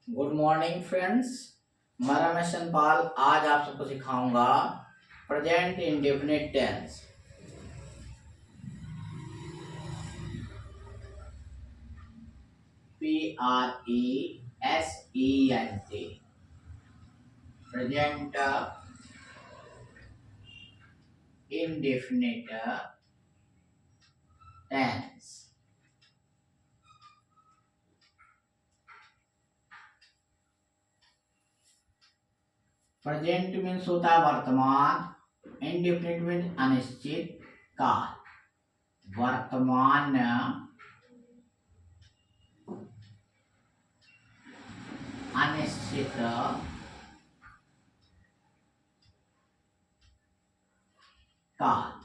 Good morning friends. मैं रमेश चंदपाल आज आप सबको सिखाऊंगा present indefinite tense. PRESENT present indefinite tense. Present means होता है वर्तमान, इंडेफिनिट मीन्स अनिश्चित काल। वर्तमान अनिश्चित काल।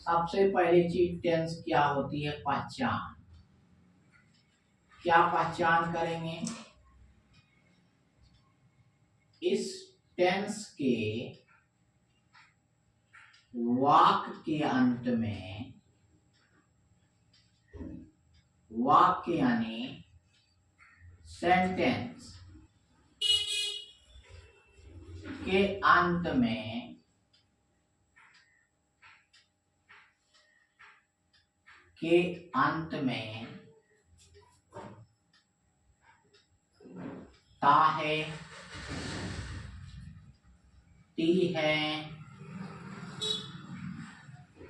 सबसे पहली चीज टेंस क्या होती है? पहचान। क्या पहचान करेंगे? इस टेंस के वाक्य के अंत में, वाक्य यानी सेंटेंस के अंत में ता है, ती है,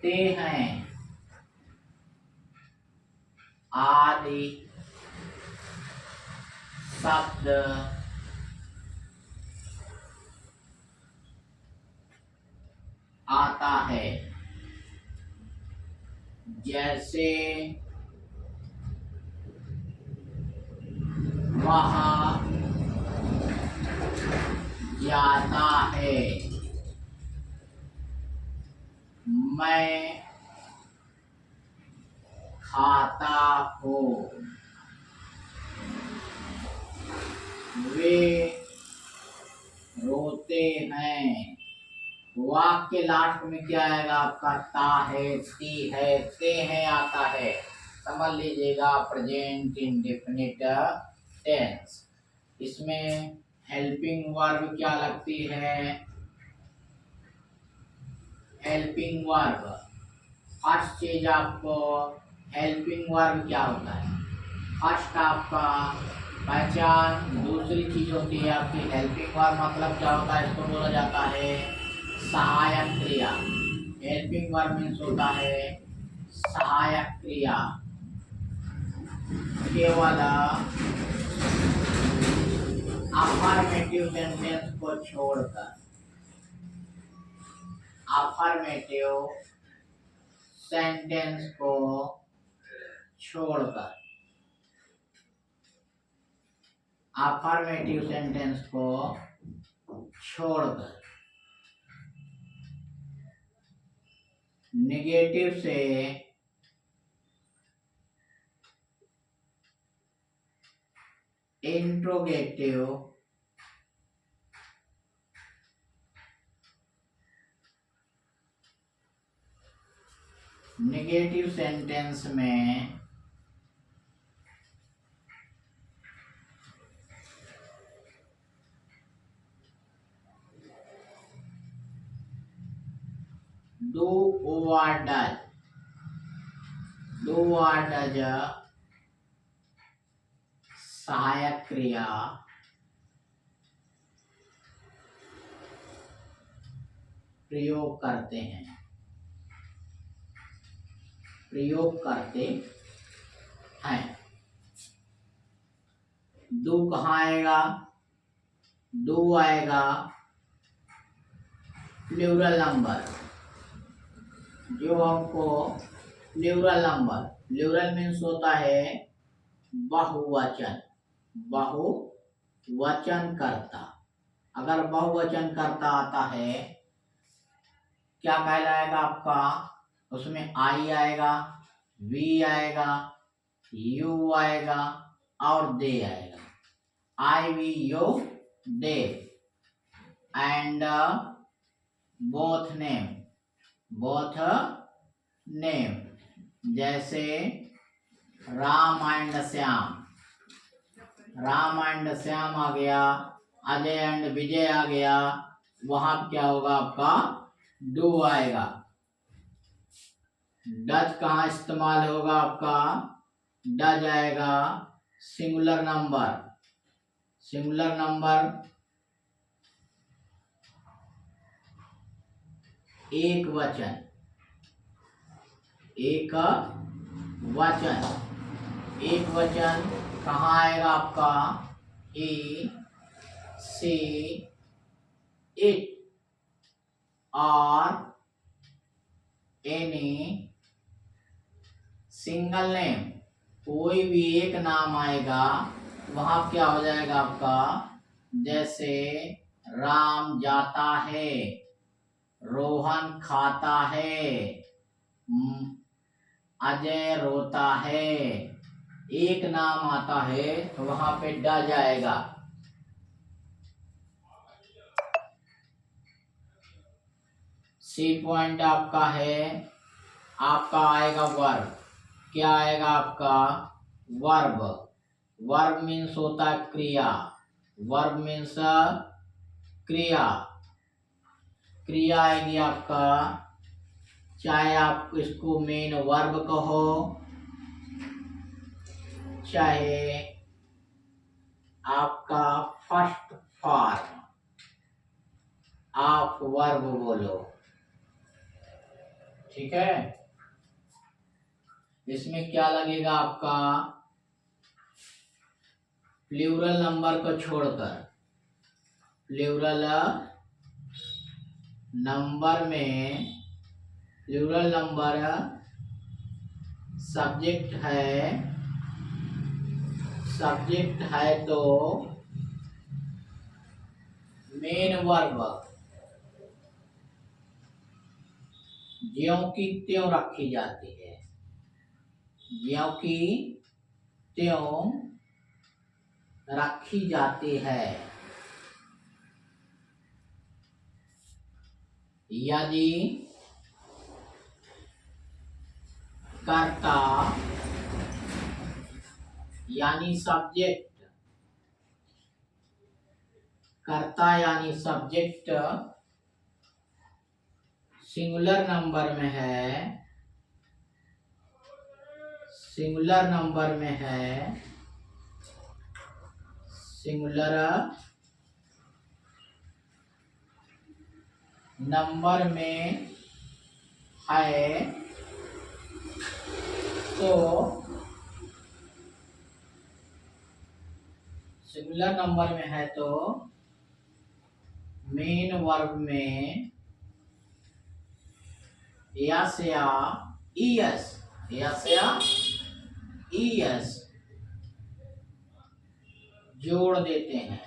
ते हैं आदि शब्द आता है। जैसे वह जाता है, मैं खाता हूँ, वे रोते हैं। वाक्य लास्ट में क्या आएगा आपका? ता है, ती है, ते हैं आता है। समझ लीजिएगा प्रेजेंट इंडेफिनिट टेंस। इसमें हेल्पिंग वर्ब क्या लगती है? Helping verb. फर्स्ट चीज आपको हेल्पिंग वर्ब क्या होता है? फर्स्ट आपका पहचान। दूसरी चीज होती है आपकी हेल्पिंग वर्ब। मतलब क्या होता है? इसको बोला जाता है सहायक क्रिया। हेल्पिंग वर्ब मीन्स होता है सहायक क्रिया। केवल अफर्मेटिव सेंटेंस को छोड़कर, अफर्मेटिव सेंटेंस को छोड़कर, अफर्मेटिव सेंटेंस को छोड़कर नेगेटिव से इंट्रोगेटिव, नेगेटिव सेंटेंस में do over does, do over does सहायक क्रिया प्रयोग करते हैं, प्रयोग करते हैं। डू कहाँ आएगा? डू आएगा प्लूरल नंबर। जो हमको प्लूरल नंबर, प्लूरल मीन्स होता है बहुवचन, बहुवचन करता। अगर बहुवचन करता आता है क्या कहलाएगा आपका? उसमें आई आएगा, वी आएगा, यू आएगा और दे आएगा। I we you they and both name, both name, जैसे राम एंड श्याम, राम एंड श्याम आ गया, अजय एंड विजय आ गया, वहां क्या होगा आपका डू आएगा। डज कहाँ इस्तेमाल होगा आपका, डज आएगा सिंगुलर नंबर, सिंगुलर नंबर एक वचन, एक वचन, एक वचन कहाँ आएगा आपका, ए से इट और एनी सिंगल नेम, कोई भी एक नाम आएगा वहां क्या हो जाएगा आपका, जैसे राम जाता है, रोहन खाता है, अजय रोता है, एक नाम आता है तो वहां पे ड जाएगा। सी पॉइंट आपका है, आपका आएगा वर्ब, क्या आएगा आपका वर्ब, वर्ब मीन्स होता है क्रिया, वर्ब मीन्स क्रिया, क्रिया आएगी आपका, चाहे आप इसको मेन वर्ब कहो, चाहे आपका फर्स्ट फॉर्म, आप वर्ब बोलो, ठीक है। इसमें क्या लगेगा आपका, प्लूरल नंबर को छोड़कर, प्लूरल नंबर में, प्लूरल नंबर सब्जेक्ट है तो मेन वर्ब ज्यों की त्यों रखी जाती है, ज्यों की त्यों रखी जाती है। यदि कर्ता यानी सब्जेक्ट, कर्ता यानी सब्जेक्ट सिंगुलर नंबर में है, सिंगुलर नंबर में है, सिंगुलर नंबर में है तो, सिंगुलर नंबर में है तो मेन वर्ब में यस या ईएस, यस या ईएस जोड़ देते हैं,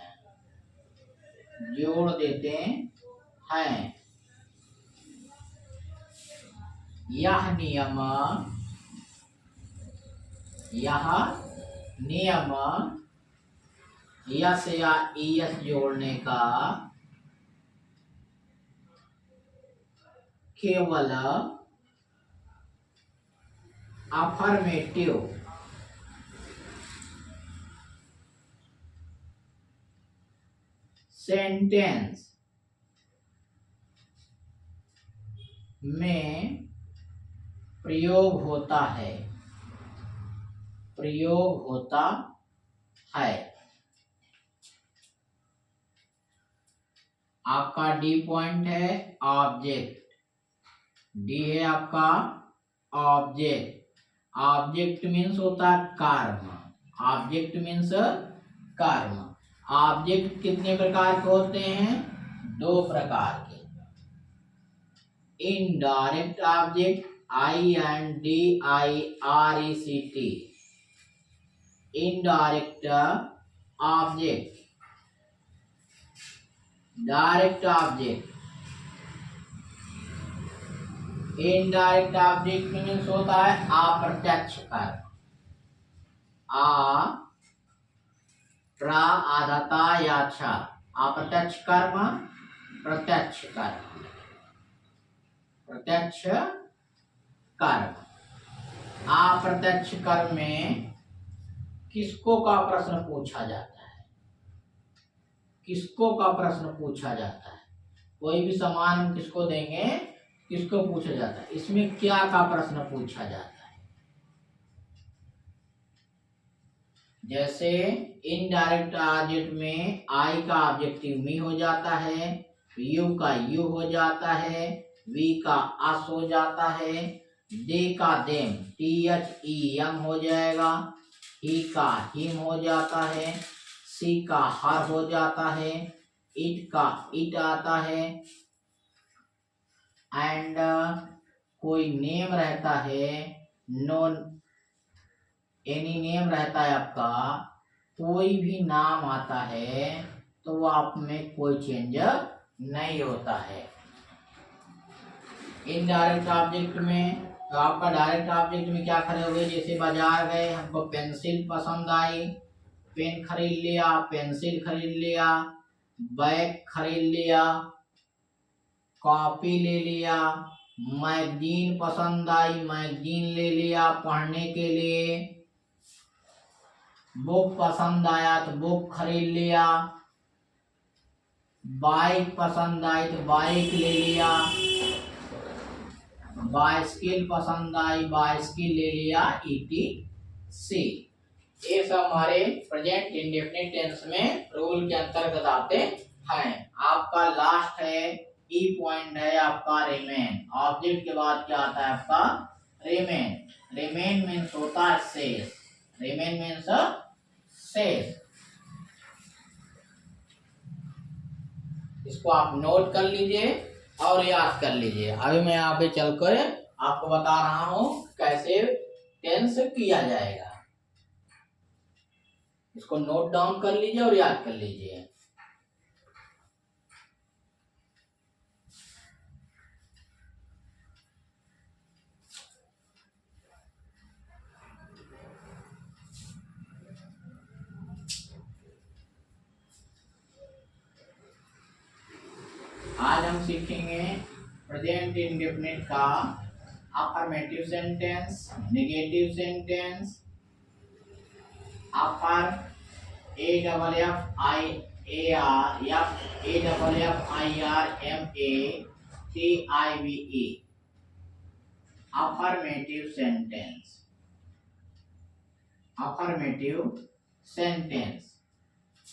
जोड़ देते हैं। यह नियम, यह नियम यस या ईएस जोड़ने का केवल अफर्मेटिव सेंटेंस में प्रयोग होता है, प्रयोग होता है। आपका डी पॉइंट है ऑब्जेक्ट, डी है आपका ऑब्जेक्ट, ऑब्जेक्ट मीन्स होता है कर्म, ऑब्जेक्ट मीन्स कर्म। ऑब्जेक्ट कितने प्रकार के होते हैं, दो प्रकार के, indirect object, INDIRECT, indirect object, direct object. Indirect object means होता है अप्रत्यक्ष कर्म, आधाता या अच्छा, अप्रत्यक्ष कर्म, प्रत्यक्ष कर्म। प्रत्यक्ष कर। अप्रत्यक्ष कर में किसको का प्रश्न पूछा जाता है? किसको का प्रश्न पूछा जाता है? कोई भी सामान हम किसको देंगे, किसको पूछा जाता है? इसमें क्या का प्रश्न पूछा जाता है? जैसे इनडायरेक्ट ऑब्जेक्ट में आई का ऑब्जेक्टिव मी हो जाता है, यू का यू हो जाता है, वी का अस हो जाता है, दे का them T H E M हो जाएगा, ही का हिम हो जाता है, सी का हर हो जाता है, इट का इट आता है, एंड कोई नेम रहता है, नो एनी नेम रहता है आपका, कोई भी नाम आता है तो आप में कोई चेंज नहीं होता है। इनडायरेक्ट ऑब्जेक्ट में तो आपका डायरेक्ट ऑब्जेक्ट में क्या करोगे, जैसे बाजार गए, हमको पेंसिल पसंद आई, पेन खरीद लिया, पेंसिल खरीद लिया, बैग खरीद लिया, कॉपी ले लिया, मैगजीन पसंद आई, मैगजीन ले लिया पढ़ने के लिए, बुक पसंद आया तो बुक खरीद लिया, बाइक पसंद आई तो बाइक ले लिया, बाइसिकल पसंद आई बाइसिकल ले लिया, ETC। ये सब हमारे प्रेजेंट इंडेफिनिट टेंस में रूल के अंतर्गत आते हैं। आपका लास्ट है ई पॉइंट है आपका रिमेन। ऑब्जेक्ट के बाद क्या आता है आपका रिमेन। रिमेन मीन्स होता है शेष। रिमेन मीन्स शेष। इसको आप नोट कर लीजिए और याद कर लीजिए। अभी मैं यहाँ पे चलकर आपको बता रहा हूँ कैसे टेंस किया जाएगा। इसको नोट डाउन कर लीजिए और याद कर लीजिए। आज हम सीखेंगे प्रेजेंट इंडेफिनिट का अफर्मेटिव सेंटेंस, नेगेटिव सेंटेंस, अपर AFFIRMATIVE affirmative sentence. Affirmative sentence,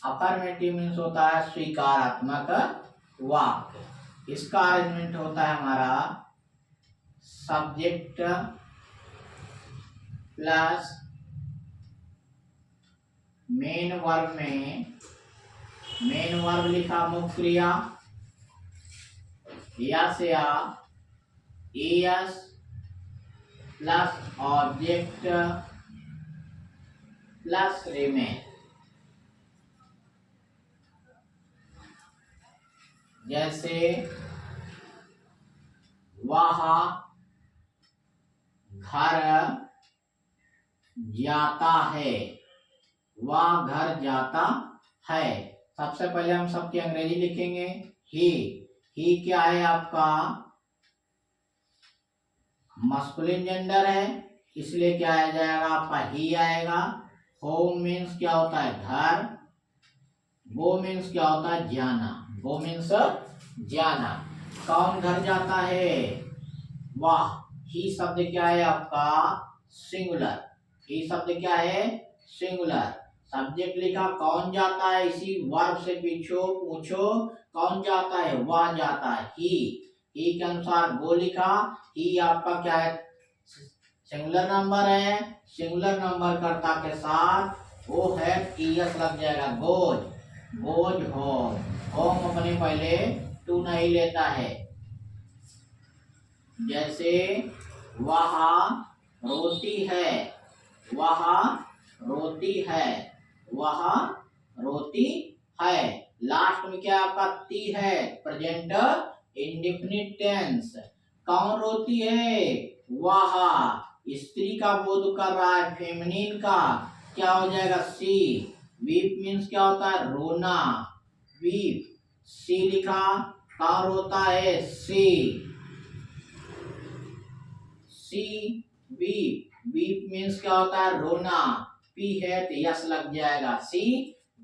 affirmative means होता है स्वीकारात्मक वाक्य। इसका अरेंजमेंट होता है हमारा सब्जेक्ट प्लस मेन वर्ब में मेन वर्ब लिखा मुख्य क्रिया यस या S plus object plus remain. जैसे वह घर जाता है, वह घर जाता है। सबसे पहले हम सबकी अंग्रेजी लिखेंगे। ही क्या है आपका मस्कुलिन जेंडर है, इसलिए क्या आ जाएगा आपका ही आएगा। होम मीन्स क्या होता है घर, गो मीन्स क्या होता है जाना, गो मीन्स जाना। कौन घर जाता है, वह। ही शब्द क्या है आपका सिंगुलर, ही शब्द क्या है सिंगुलर। सब्जेक्ट लिखा कौन जाता है, इसी वर्ब से पूछो कौन जाता है, वह जाता है ही के अनुसार गो लिखा। ही आपका क्या है सिंगुलर नंबर है, सिंगुलर नंबर कर्ता के साथ वो है ईएस लग जाएगा गोज, गोज होम अपने पहले टू नहीं लेता है। जैसे वह रोती है, वह रोती है, वह रोती है। लास्ट में क्या आपका ती है प्रेजेंट इंडेफिनिट टेंस। कौन रोती है, वह। स्त्री का बोध कर रहा है फेमिनिन का, क्या हो जाएगा सी। वीप मीन्स क्या होता है रोना, वीप। सी लिखा कौन रोता है सी। सी वीप, वीप मीन्स क्या होता है रोना, पी है तो यस लग जाएगा, सी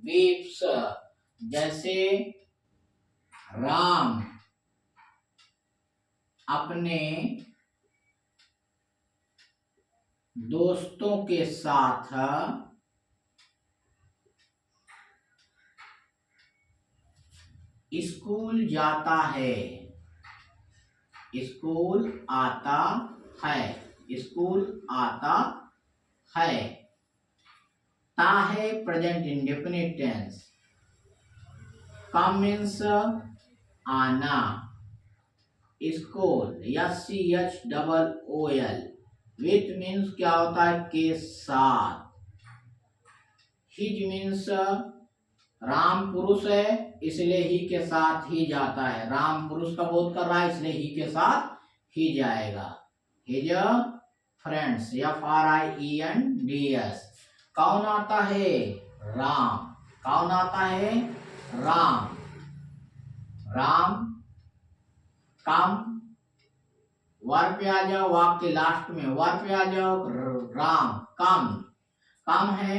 वीप्स। जैसे राम अपने दोस्तों के साथ स्कूल जाता है, स्कूल आता है, स्कूल आता है। ता है present indefinite tense, come means आना, स्कूल SCHOOL, विथ मीन्स क्या होता है के साथ, हिज मीन्स राम पुरुष है इसलिए ही के साथ ही जाता है, राम पुरुष का बोध कर रहा है इसलिए ही के साथ ही जाएगा। His friends FRIENDS। कौन आता है राम, कौन आता है राम, राम कम, वर्ब पे आ जाओ, वाक्य लास्ट में वर्ब पे आ जाओ, राम कम, कम है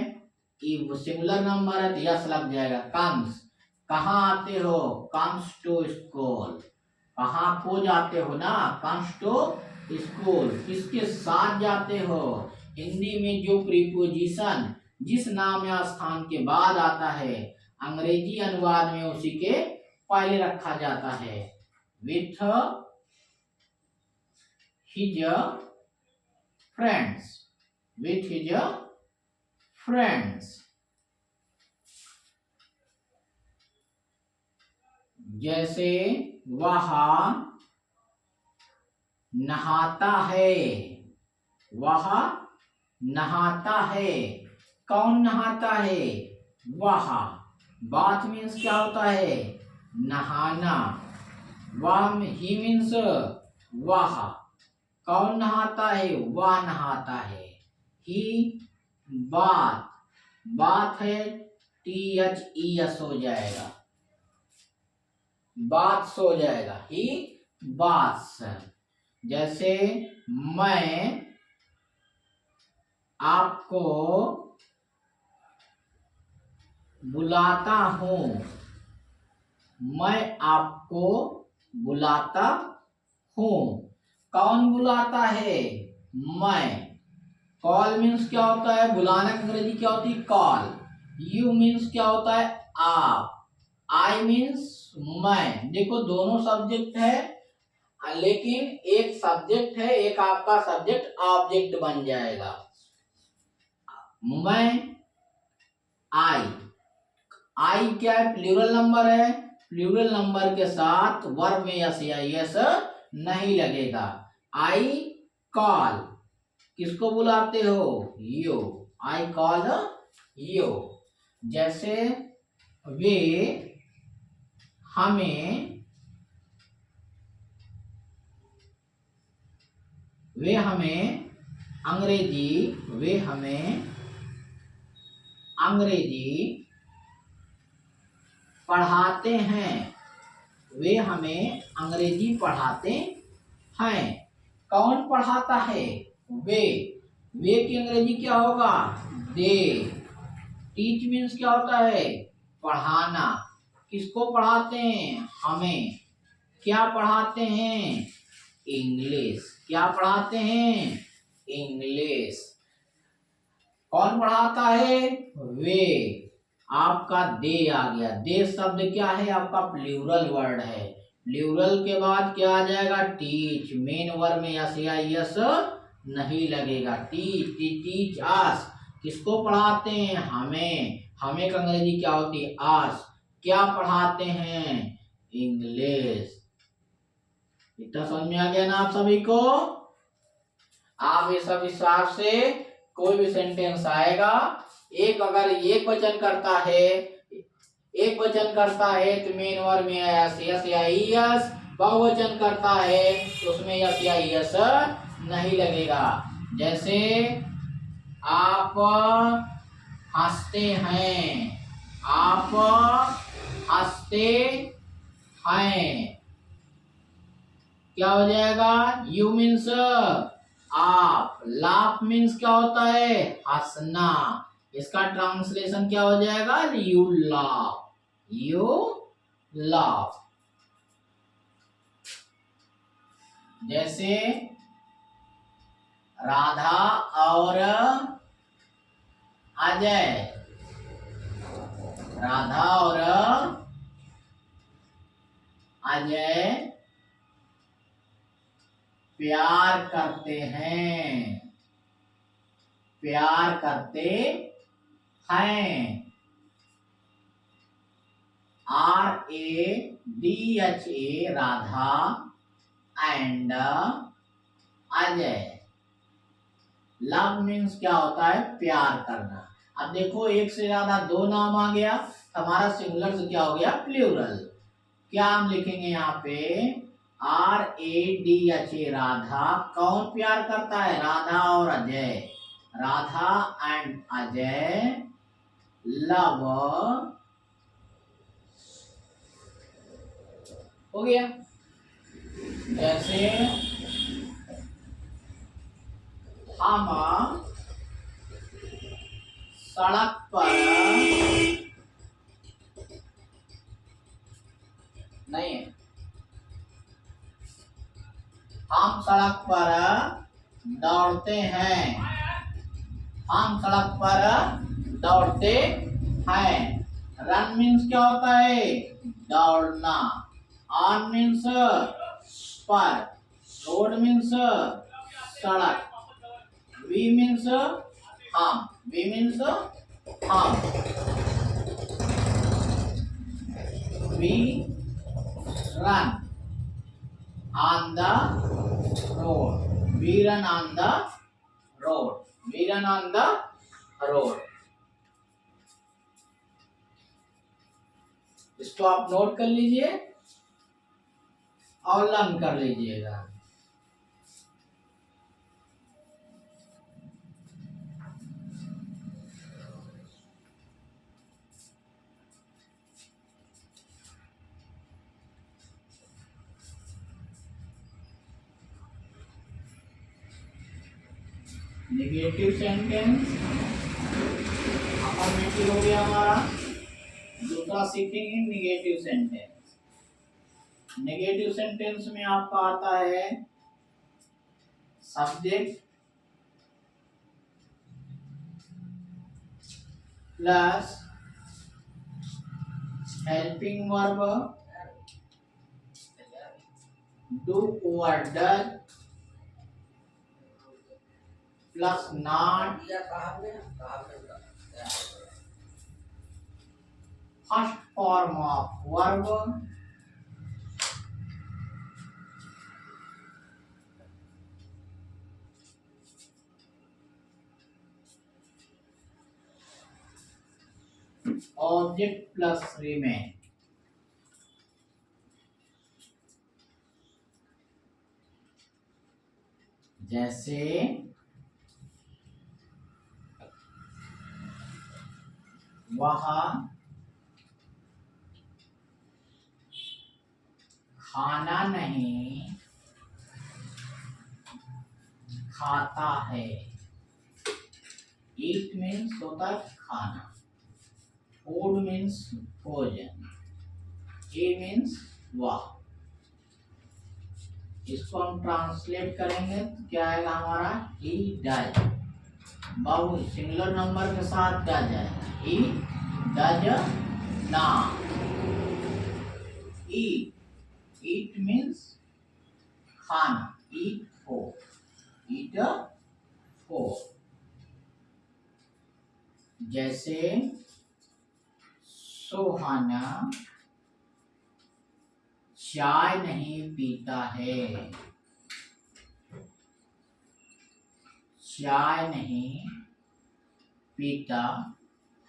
सिंगुलर नंबर है तो यस लग जाएगा, कम्स। कहाँ आते हो, कम्स टू स्कूल, कहाँ को जाते हो ना, कम्स टू स्कूल। किसके साथ जाते हो, हिंदी में जो प्रीपोजिशन जिस नाम या स्थान के बाद आता है अंग्रेजी अनुवाद में उसी के पहले रखा जाता है। With his friends, with his friends. जैसे वह नहाता है, वह नहाता है, कौन नहाता है वह, बाथ मीन्स क्या होता है नहाना, वह ही मीन्स वह, कौन नहाता है वह नहाता है, ही बात, बात है THES हो जाएगा, बात सो जाएगा, ही बात्स। जैसे मैं आपको बुलाता हूँ, मैं आपको बुलाता हूँ, कौन बुलाता है मैं, कॉल मीन्स क्या होता है बुलाना की अंग्रेजी क्या होती है कॉल, यू मीन्स क्या होता है आप, आई मीन्स मैं। देखो दोनों सब्जेक्ट है लेकिन एक सब्जेक्ट है एक आपका सब्जेक्ट ऑब्जेक्ट बन जाएगा। मैं आई, आई क्या है प्लूरल नंबर है, प्लूरल नंबर के साथ वर्ब में SIS नहीं लगेगा। आई कॉल, किसको बुलाते हो यू, आई कॉल यू। जैसे वे हमें अंग्रेजी, वे हमें अंग्रेजी पढ़ाते हैं, वे हमें अंग्रेजी पढ़ाते हैं, कौन पढ़ाता है वे, वे की अंग्रेजी क्या होगा दे, टीच मीन्स क्या होता है पढ़ाना, किसको पढ़ाते हैं हमें, क्या पढ़ाते हैं इंग्लिश, क्या पढ़ाते हैं इंग्लिश, कौन पढ़ाता है वे, आपका दे आ गया, दे शब्द क्या है आपका प्लूरल वर्ड है, प्लूरल के बाद क्या आ जाएगा टीच, मेन वर्ब में SIS नहीं लगेगा, टीच, टीच अस, किसको पढ़ाते हैं हमें, हमें का अंग्रेजी क्या होती है अस, क्या पढ़ाते हैं इंग्लिश। इतना समझ में आ गया ना आप सभी को। आप ये सब हिसाब से कोई भी सेंटेंस आएगा, एक अगर एक वचन करता है, एक वचन करता है तो मेन वर्ब में SIS, बहुवचन करता है तो उसमें SIS नहीं लगेगा। जैसे आप हंसते हैं, आप हंसते हैं क्या हो जाएगा, यू मीन्स आप। लाफ मीन्स क्या होता है? हंसना। इसका ट्रांसलेशन क्या हो जाएगा? You laugh, you laugh. जैसे राधा और अजय, राधा और अजय प्यार करते हैं, प्यार करते हैं। RADHA, Radha and Ajay. Love means क्या होता है? प्यार करना। अब देखो एक से ज्यादा दो नाम आ गया, हमारा सिंगुलर से क्या हो गया? प्लूरल। क्या हम लिखेंगे यहाँ पे? RADHA, राधा। कौन प्यार करता है? राधा और अजय। राधा एंड अजय लव, हो गया। जैसे हम सड़क पर नहीं है, हम सड़क पर दौड़ते हैं, हम सड़क पर दौड़ते हैं। रन मीन्स क्या होता है? दौड़ना। ऑन मीन्स पर, रोड मीन्स सड़क, वी मीन्स हम, वी मीन्स हम, we run on the road, we run on the road, we run on the road। इसको आप नोट कर लीजिए और लर्न कर लीजिएगा। नेगेटिव सेंटेंस अफर्मेटिव हो गया हमारा। दूसरा सीखेंगे नेगेटिव सेंटेंस। नेगेटिव सेंटेंस में आपका आता है subject plus helping verb, do और does plus not, first form of verb, object plus remain. जैसे वह खाना नहीं खाता है। ईट मीन्स होता है खाना, फूड मीन्स भोजन, ए मीन्स वह। इसको हम ट्रांसलेट करेंगे तो क्या आएगा हमारा? He does. बहु सिंगुलर नंबर के साथ डज है, he does not eat. Eat means खाना, ईट फोर, ईट फोर। जैसे सोहाना चाय नहीं पीता है, चाय नहीं पीता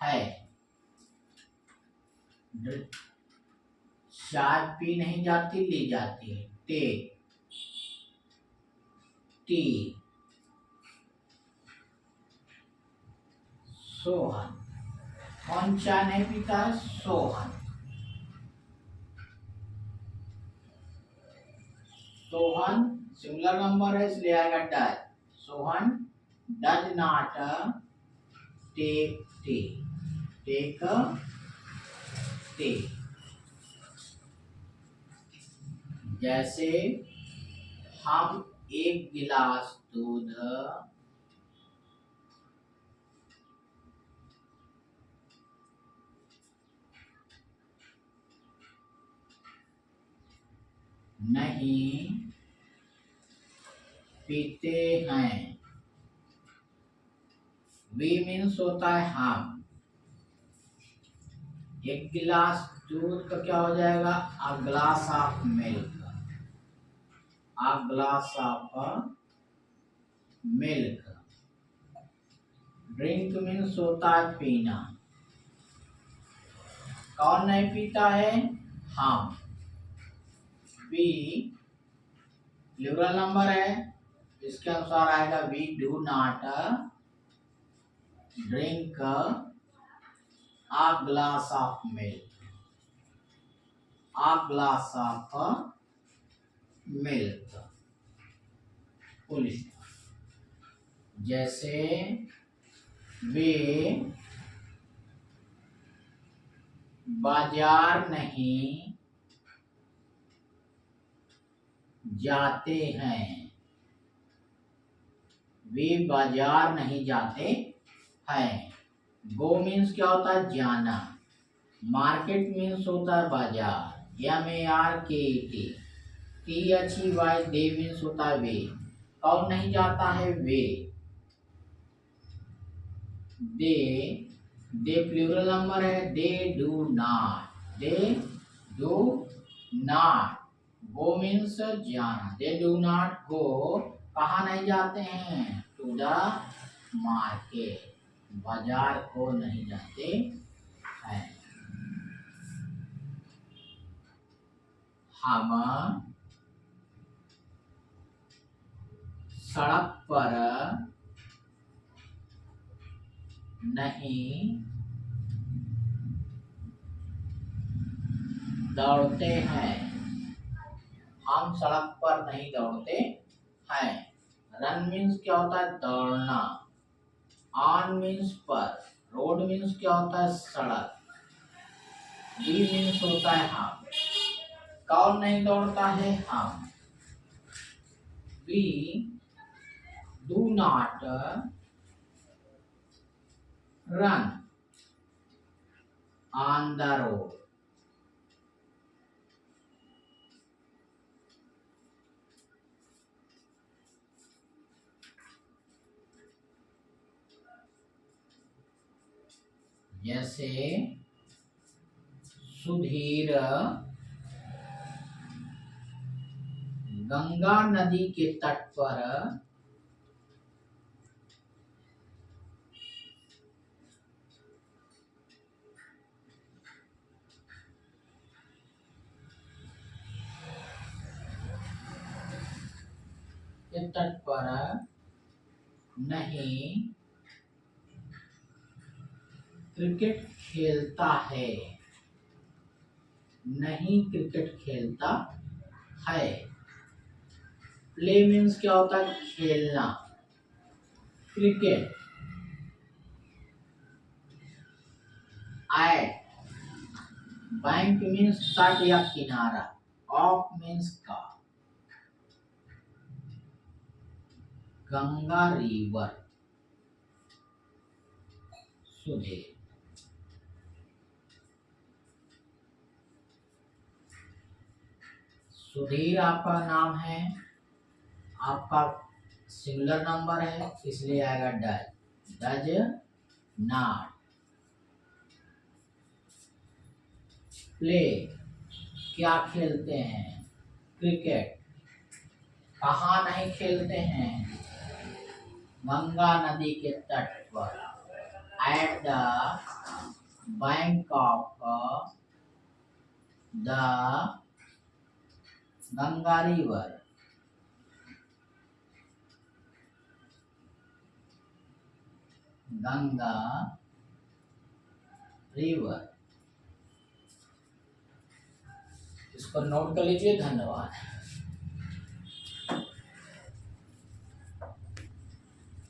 है। चाय पी नहीं जाती, ली जाती है, टेक टी। सोहन, कौन चाय नहीं पीता है? सोहन। सोहन सिंगुलर नंबर है इसलिए आएगा does. Sohan does not take tea, take tea. जैसे हम एक गिलास दूध नहीं पीते हैं। वी मीन्स होता है हम। एक गिलास दूध का क्या हो जाएगा? अ glass of milk, a glass of milk. Drink means होता है पीना। कौन नहीं पीता है? हम। वी प्लूरल नंबर है, इसके अनुसार आएगा we do not drink a glass of milk, a glass of milk. Police जैसे वे बाजार नहीं जाते हैं। वे बाजार नहीं जाते हैं। गो मीन्स क्या होता है? जाना। मार्केट मीन्स होता है बाजार, MARKET। THEY दे मीन्स होता है वे। कौन नहीं जाता है? वे। दे प्लूरल नंबर है, they do not, they do not. Go means जाना, दे डू नॉट गो, कहाँ नहीं जाते हैं? टू द मार्केट, बाजार को नहीं जाते हैं। हम सड़क पर नहीं दौड़ते हैं। हम सड़क पर नहीं दौड़ते हैं। रन मीन्स क्या होता है? दौड़ना। ऑन मीन्स पर। रोड मीन्स क्या होता है? सड़क। वी मीन्स होता है हम। कौन नहीं दौड़ता है? हम। We do not run on the road. जैसे सुधीर गंगा नदी के तट पर नहीं क्रिकेट खेलता है। नहीं क्रिकेट खेलता है। प्ले मीन्स क्या होता है? खेलना। क्रिकेट। एट बैंक मीन्स तट या किनारा। ऑफ मीन्स का। गंगा रिवर। सुधीर। सुधीर आपका नाम है, आपका सिंगुलर नंबर है, इसलिए आएगा डज, डज नॉट। प्ले क्या खेलते हैं? क्रिकेट। कहाँ नहीं खेलते हैं? गंगा नदी के तट पर। At the bank of the Ganga river. Ganga river. इसको नोट कर लीजिए। धन्यवाद।